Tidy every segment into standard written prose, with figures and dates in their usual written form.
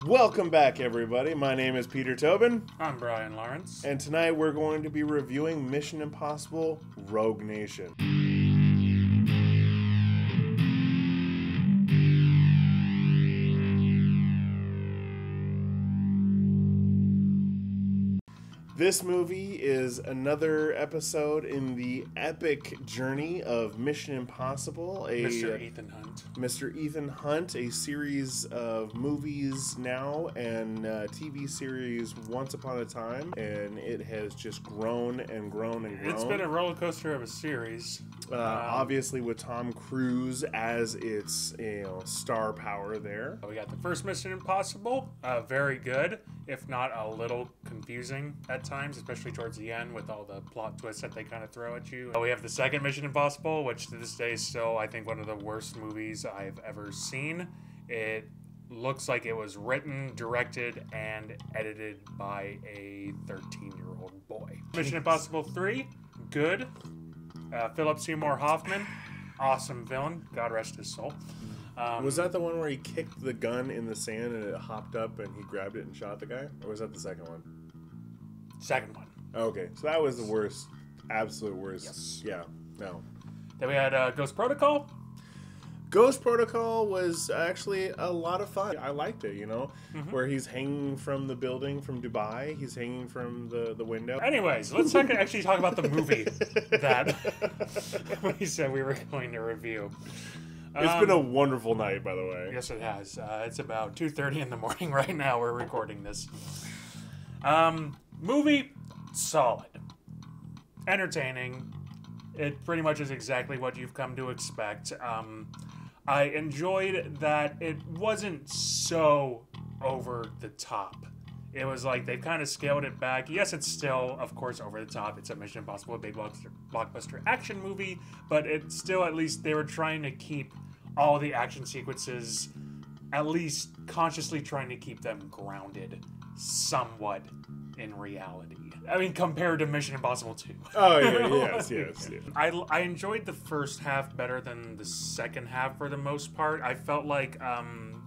Welcome back, everybody. My name is Peter Tobin. I'm Brian Lawrence. And tonight we're going to be reviewing Mission Impossible Rogue Nation. This movie is another episode in the epic journey of Mission Impossible. Mr. Ethan Hunt. Mr. Ethan Hunt, a series of movies now and TV series once upon a time. And it has just grown and grown and grown. It's been a roller coaster of a series. Obviously with Tom Cruise as its star power there. We got the first Mission Impossible. Very good, if not a little confusing at times, especially towards the end with all the plot twists that they kind of throw at you. We have the second Mission Impossible, which to this day is still, I think, one of the worst movies I've ever seen. It looks like it was written, directed, and edited by a 13-year-old boy. Mission Impossible 3, good. Philip Seymour Hoffman, awesome villain. God rest his soul. Was that the one where he kicked the gun in the sand and it hopped up and he grabbed it and shot the guy? Or was that the second one? Second one. Okay, so that was the worst, absolute worst. Yes. Yeah, no. Then we had Ghost Protocol. Ghost Protocol was actually a lot of fun. I liked it, where he's hanging from the building from Dubai. He's hanging from the window. Anyways, let's actually talk about the movie that we said we were going to review. It's been a wonderful night, by the way. Yes, it has. It's about 2:30 in the morning right now. We're recording this. Movie, solid. Entertaining. It pretty much is exactly what you've come to expect. I enjoyed that it wasn't so over the top. It was like they've kind of scaled it back. Yes, it's still, of course, over the top. It's a Mission Impossible big blockbuster action movie, but it's still, at least they were trying to keep all the action sequences, at least consciously trying to keep them grounded somewhat in reality. I mean, compared to Mission Impossible 2. Oh, yeah, yes. I enjoyed the first half better than the second half for the most part. I felt like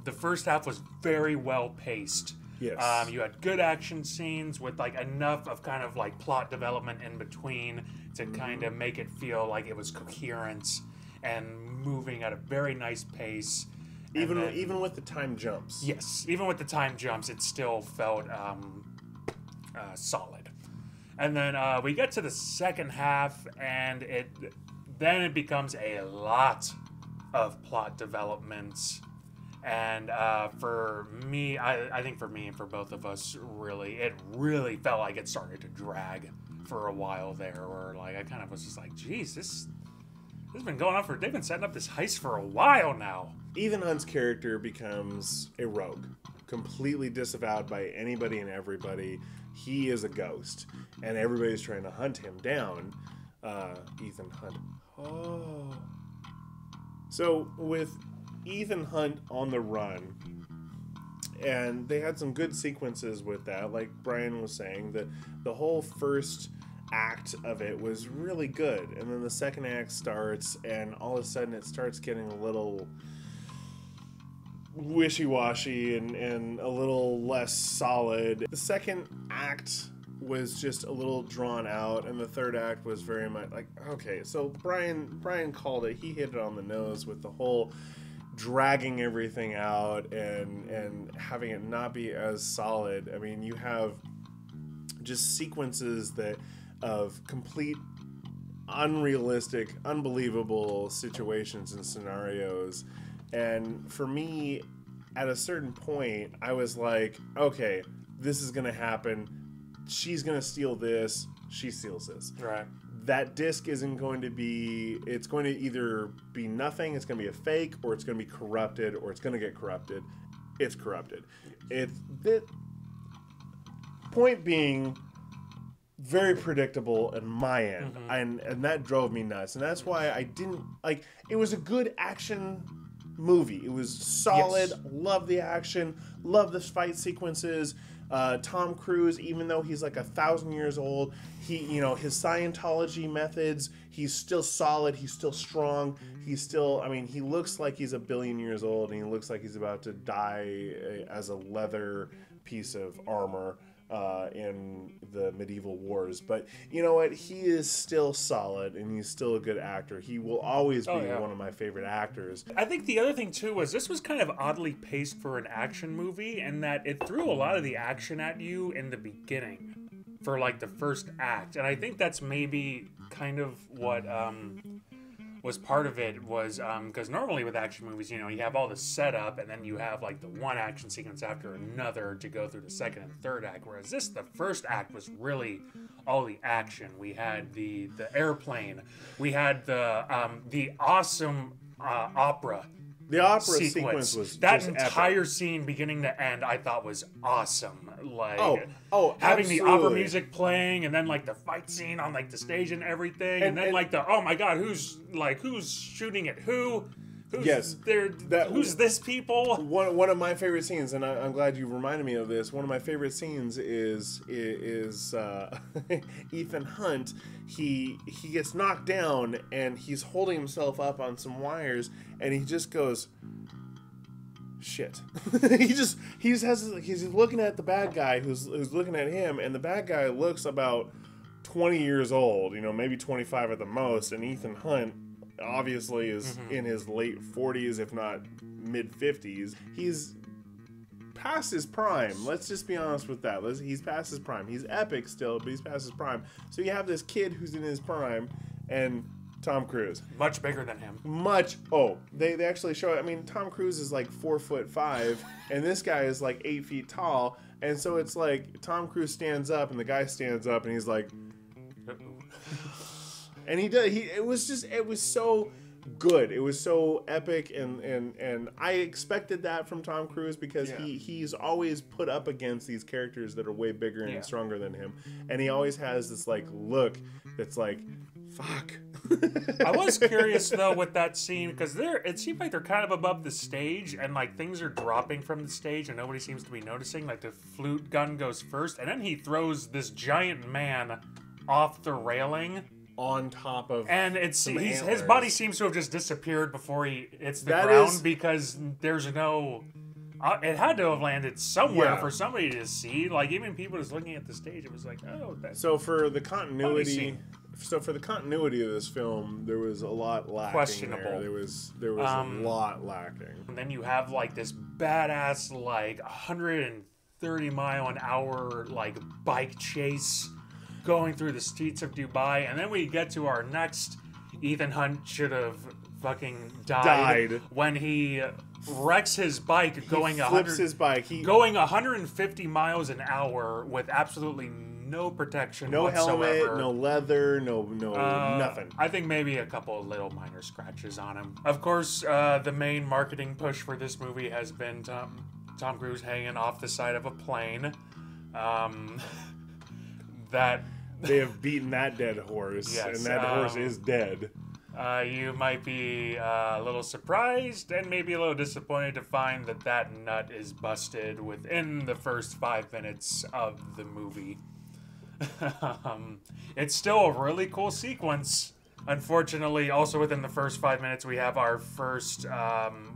the first half was very well paced. Yes. You had good action scenes with like enough of kind of like plot development in between to kind of make it feel like it was coherent and moving at a very nice pace. Even with the time jumps. Yes, even with the time jumps, it still felt solid. And then we get to the second half, and it becomes a lot of plot development. And for me, I think for me and for both of us, it really felt like it started to drag for a while there. Where like I kind of was just like, geez, this has been going on they've been setting up this heist for a while now. Ethan Hunt's character becomes a rogue, completely disavowed by anybody and everybody. He is a ghost, and everybody's trying to hunt him down. Ethan Hunt. Oh. So with Ethan Hunt on the run, and they had some good sequences with that, like Brian was saying, that the whole first act of it was really good, and then the second act starts, and all of a sudden it starts getting a little wishy-washy and a little less solid. The second act was just a little drawn out, and the third act was very much like, okay, so Brian called it. He hit it on the nose with the whole dragging everything out and having it not be as solid. I mean, you have just sequences of complete unrealistic, unbelievable situations and scenarios. And for me, at a certain point, I was like, okay, this is going to happen. She's going to steal this. She steals this. Right. That disc isn't going to be, it's going to either be nothing, it's going to be a fake, or it's going to be corrupted, or it's going to get corrupted. It's corrupted. Point being, very predictable in my end. And that drove me nuts. And that's why I didn't, like, it was a good action movie. It was solid. Yes. Love the action. Love the fight sequences. Tom Cruise, even though he's like 1,000 years old, he, you know, his Scientology methods, he's still solid. He's still strong. He's still, I mean, he looks like he's 1 billion years old, and he looks like he's about to die as a leather piece of armor in the medieval wars. But you know what? He is still solid, and he's still a good actor. He will always be one of my favorite actors. I think the other thing too was this was kind of oddly paced for an action movie, in that it threw a lot of the action at you in the beginning for like the first act, and I think that's maybe kind of what was part of it, was because normally with action movies, you know, you have all the setup and then you have like the one action sequence after another to go through the second and third act, whereas the first act was really all the action. We had the airplane, we had the awesome opera. The opera sequence was that just entire epic. scene, beginning to end, I thought was awesome. Like, having the opera music playing, and then like the fight scene on like the stage and everything, and then like the, oh my god, who's shooting at who? Who's this people? One of my favorite scenes, and I'm glad you reminded me of this. One of my favorite scenes is Ethan Hunt. He gets knocked down and he's holding himself up on some wires, and he just goes, shit. he's looking at the bad guy who's looking at him, and the bad guy looks about 20 years old, you know, maybe 25 at the most, and Ethan Hunt obviously is in his late 40s, if not mid 50s. He's past his prime. Let's just be honest with that. He's past his prime. He's epic still, but he's past his prime. So you have this kid who's in his prime, and Tom Cruise, much bigger than him. They actually show it. I mean, Tom Cruise is like 4'5", and this guy is like 8 feet tall, and so it's like Tom Cruise stands up, and the guy stands up, and he's like. And he does. It was so good. It was so epic, and I expected that from Tom Cruise, because he's always put up against these characters that are way bigger and stronger than him, and he always has this like look that's like, fuck. I was curious though with that scene, because it seemed like they're kind of above the stage, and like things are dropping from the stage, and nobody seems to be noticing. Like the flute gun goes first, and then he throws this giant man off the railing. On top of, and his body seems to have just disappeared before he hits the ground, because there's no. It had to have landed somewhere for somebody to see. Like even people just looking at the stage, it was like, oh. So for the continuity of this film, there was a lot lacking. Questionable. There was a lot lacking. And then you have like this badass like 130-mile-an-hour like bike chase going through the streets of Dubai, and then we get to our next. Ethan Hunt should have fucking died when he wrecks his bike going 150 miles an hour with absolutely no protection, no whatsoever. helmet, no leather, no nothing. I think maybe a couple of little minor scratches on him. Of course, the main marketing push for this movie has been Tom Cruise hanging off the side of a plane. That they have beaten that dead horse, and that horse is dead. You might be a little surprised and maybe a little disappointed to find that nut is busted within the first 5 minutes of the movie. It's still a really cool sequence. Unfortunately, also within the first 5 minutes, we have our first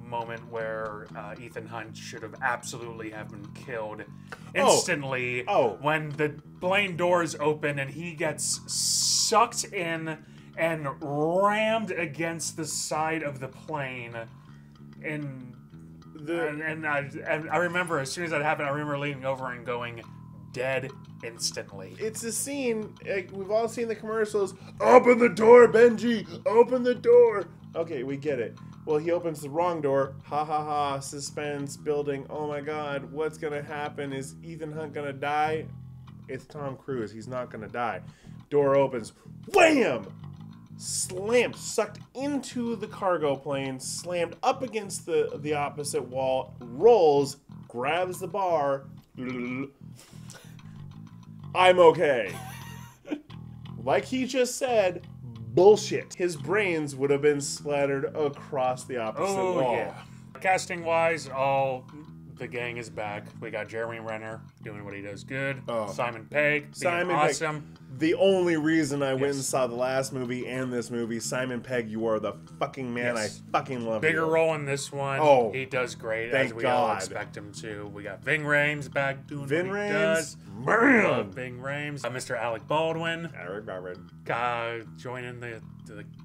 moment where Ethan Hunt should have absolutely have been killed instantly when the plane doors open and he gets sucked in and rammed against the side of the plane. And I remember as soon as that happened, I remember leaning over and going, dead instantly. It's a scene, like, we've all seen the commercials. Open the door, Benji! Open the door! Okay, we get it. Well, he opens the wrong door. Ha ha ha, suspense building. Oh my god, what's gonna happen? Is Ethan Hunt gonna die? It's Tom Cruise. He's not gonna die. Door opens. Wham! Slammed, sucked into the cargo plane, slammed up against the opposite wall, rolls, grabs the bar. I'm okay. Like he just said, bullshit. His brains would have been splattered across the opposite wall. Yeah. Casting wise, all the gang is back. We got Jeremy Renner doing what he does good. Simon Pegg being awesome. The only reason I went and saw the last movie and this movie, Simon Pegg, you are the fucking man. I fucking love you. Bigger role in this one. Oh, he does great, thank as we God. all expect him to. We got Ving Rhames back doing what he does. Man. Ving Rhames. Mr. Alec Baldwin. Eric Baldwin. Joining the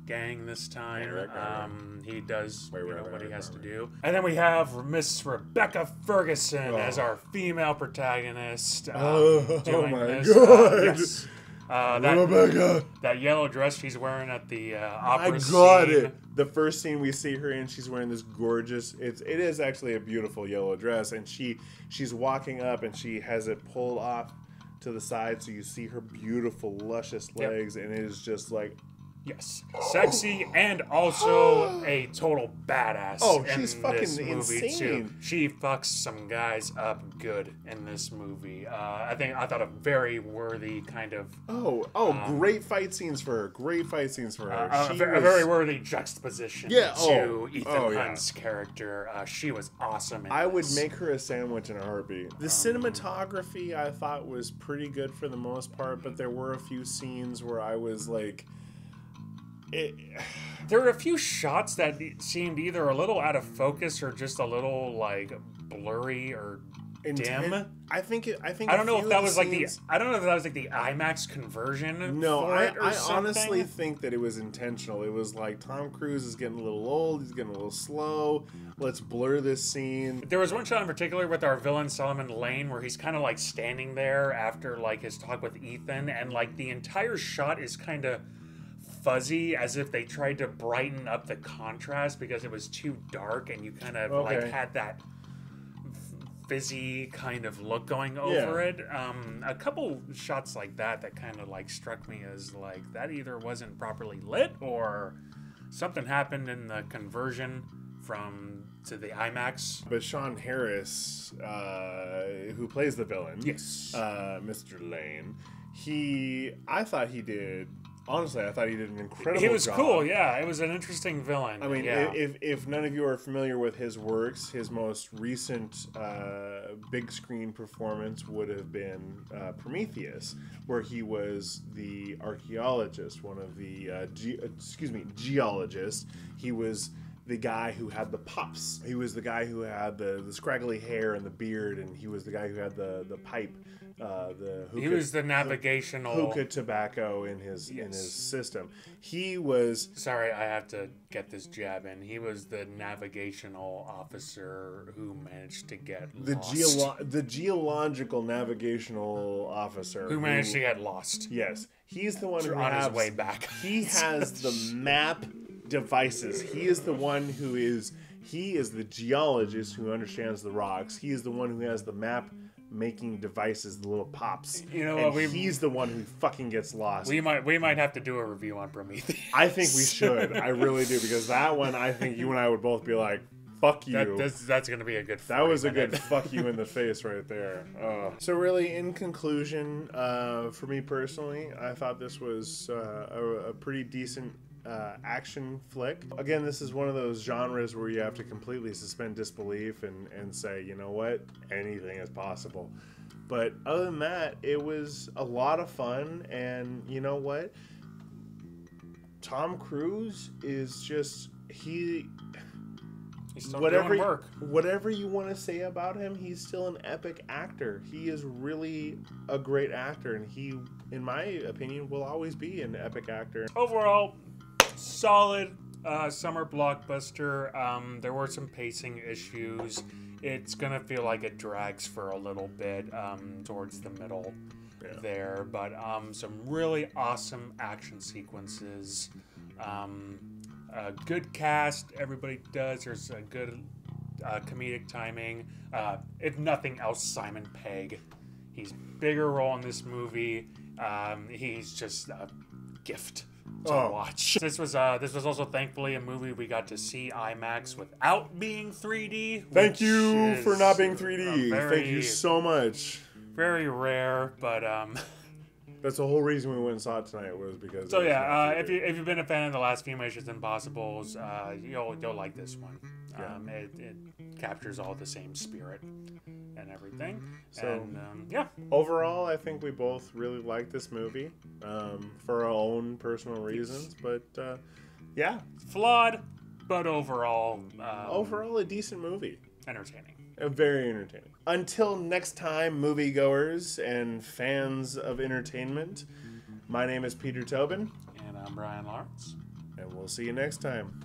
gang this time. He does what he has to do. And then we have Miss Rebecca Ferguson as our female protagonist. Doing my this. God. Yes. Rebecca. That yellow dress she's wearing at the opera scene. I got it. The first scene we see her in, she's wearing this gorgeous. It is actually a beautiful yellow dress, and she's walking up, and she has it pulled off to the side, so you see her beautiful, luscious legs, and it is just like. Yes, sexy and also a total badass. Oh, she's in fucking this movie insane. Too. She fucks some guys up good in this movie. I thought a very worthy kind of. Great fight scenes for her. Great fight scenes for her. A very worthy juxtaposition to Ethan Hunt's character. She was awesome. I would make her a sandwich in a heartbeat. The cinematography I thought was pretty good for the most part, but there were a few scenes where I was like. There were a few shots that seemed either a little out of focus or just a little like blurry or dim. I don't know if that was like the IMAX conversion. No, I honestly think that it was intentional. It was like Tom Cruise is getting a little old. He's getting a little slow. Let's blur this scene. There was one shot in particular with our villain Solomon Lane where he's kind of like standing there after like his talk with Ethan, and like the entire shot is kind of fuzzy, as if they tried to brighten up the contrast because it was too dark, and you kind of like had that fizzy kind of look going over it. A couple shots like that kind of like struck me as like that either wasn't properly lit or something happened in the conversion to the IMAX. But Sean Harris, who plays the villain, Mr. Lane, I thought he did an incredible job. He was cool, yeah. It was an interesting villain. I mean, if none of you are familiar with his works, his most recent big screen performance would have been Prometheus, where he was the archaeologist, one of the geologists. He was the guy who had the puffs. He was the guy who had the scraggly hair and the beard, and he was the guy who had the pipe. He was the navigational hookah tobacco in his system. He was. Sorry, I have to get this jab in. He was the navigational officer who managed to get lost. The geological navigational officer who managed to get lost. Yes, he's the one who on his way back. He has the map devices. He is the one who is. He is the geologist who understands the rocks. He is the one who has the map making devices, the little pops. You know and what? He's the one who fucking gets lost. We might have to do a review on Prometheus. I think we should. I really do, because that one, I think you and I would both be like, "Fuck you." That's gonna be a good. That was a good fuck you in the face right there. So really, in conclusion, for me personally, I thought this was a pretty decent action flick. Again, this is one of those genres where you have to completely suspend disbelief and say, you know what, anything is possible. But other than that, it was a lot of fun, and you know what? Tom Cruise is just he's still doing work. Whatever you want to say about him, he's still an epic actor. He is really a great actor, and he, in my opinion, will always be an epic actor. Overall, solid summer blockbuster. There were some pacing issues. It's gonna feel like it drags for a little bit towards the middle there, but some really awesome action sequences. A good cast. Everybody does. There's a good comedic timing. If nothing else, Simon Pegg. He's bigger role in this movie. He's just a gift to watch. This was also thankfully a movie we got to see IMAX without being 3D. Thank you for not being 3D. Thank you so much. Very rare, but that's the whole reason we went and saw it tonight, was because. So yeah, if you've been a fan of the last few Missions Impossibles, you'll like this one. It captures all the same spirit and everything. So- And yeah, Overall, I think we both really like this movie for our own personal reasons. But yeah, flawed, but overall, overall a decent movie. entertaining. Very entertaining. Until next time, moviegoers and fans of entertainment, my name is Peter Tobin, And I'm Brian Lawrence. and we'll see you next time.